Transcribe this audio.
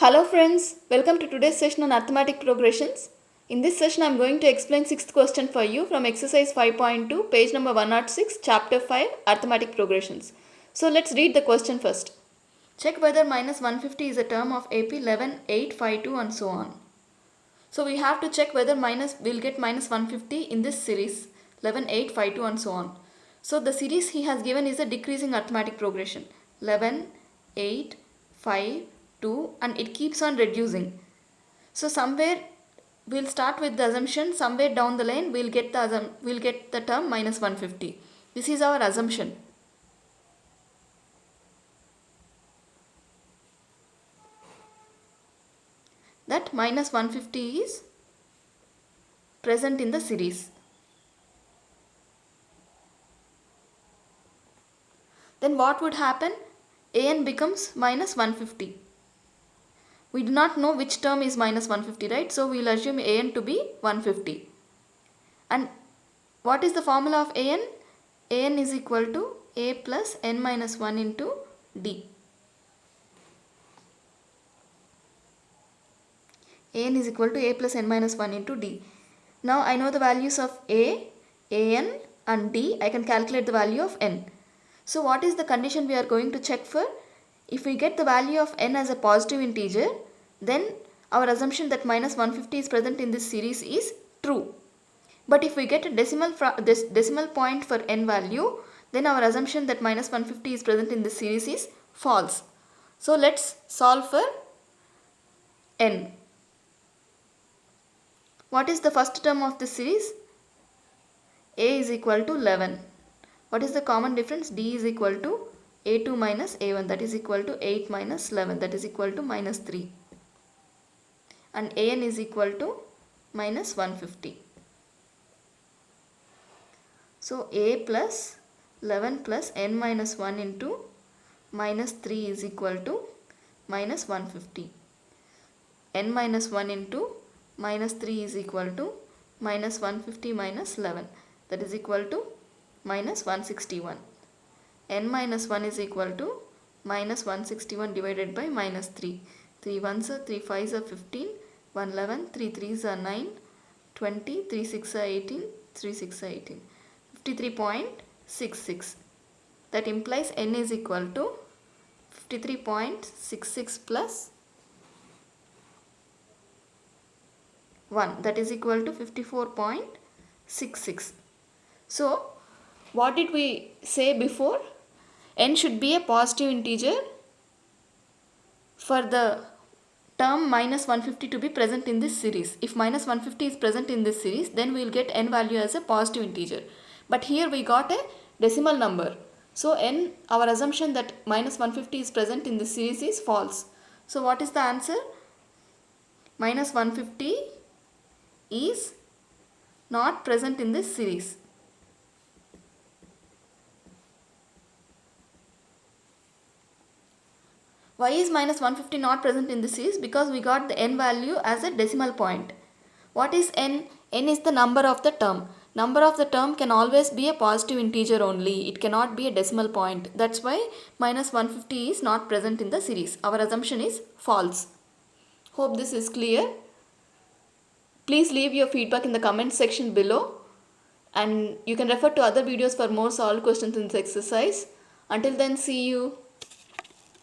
Hello friends, welcome to today's session on arithmetic progressions. In this session I am going to explain 6th question for you from exercise 5.2 page number 106 chapter 5 arithmetic progressions. So let's read the question first. Check whether minus 150 is a term of AP 11, 8, 5, 2 and so on. So we have to check whether we'll get minus 150 in this series 11, 8, 5, 2 and so on. So the series he has given is a decreasing arithmetic progression 11, 8, 5, 2 and it keeps on reducing. So somewhere we'll start with the assumption, somewhere down the line we'll get the term minus 150. This is our assumption. That minus 150 is present in the series. Then what would happen? An becomes minus 150. We do not know which term is minus 150, right? So we will assume An to be 150. And what is the formula of An? An is equal to A plus n minus 1 into D. An is equal to A plus n minus 1 into D. Now I know the values of A, An and D. I can calculate the value of n. So what is the condition we are going to check for? If we get the value of n as a positive integer, then our assumption that minus 150 is present in this series is true. But if we get a decimal point for n value, then our assumption that minus 150 is present in this series is false. So let's solve for n. What is the first term of this series? A is equal to 11. What is the common difference? D is equal to A2 minus A1, that is equal to 8 minus 11, that is equal to minus 3. And An is equal to minus 150. So A plus 11 plus n minus 1 into minus 3 is equal to minus 150. N minus 1 into minus 3 is equal to minus 150 minus 11, that is equal to minus 161. N minus 1 is equal to minus 161 divided by minus 3. 3 1s are 3 5s are 15, 1 11, 3 3s are 9, 20, 3 6 are 18, 3 6 are 18. 53.66. That implies n is equal to 53.66 plus 1, that is equal to 54.66. So what did we say before? N should be a positive integer for the term minus 150 to be present in this series. If minus 150 is present in this series, then we will get n value as a positive integer. But here we got a decimal number. So n, our assumption that minus 150 is present in this series is false. So what is the answer? Minus 150 is not present in this series. Why is minus 150 not present in this series? Because we got the n value as a decimal point. What is n? N is the number of the term. Number of the term can always be a positive integer only. It cannot be a decimal point. That's why minus 150 is not present in the series. Our assumption is false. Hope this is clear. Please leave your feedback in the comment section below. And you can refer to other videos for more solved questions in this exercise. Until then, see you.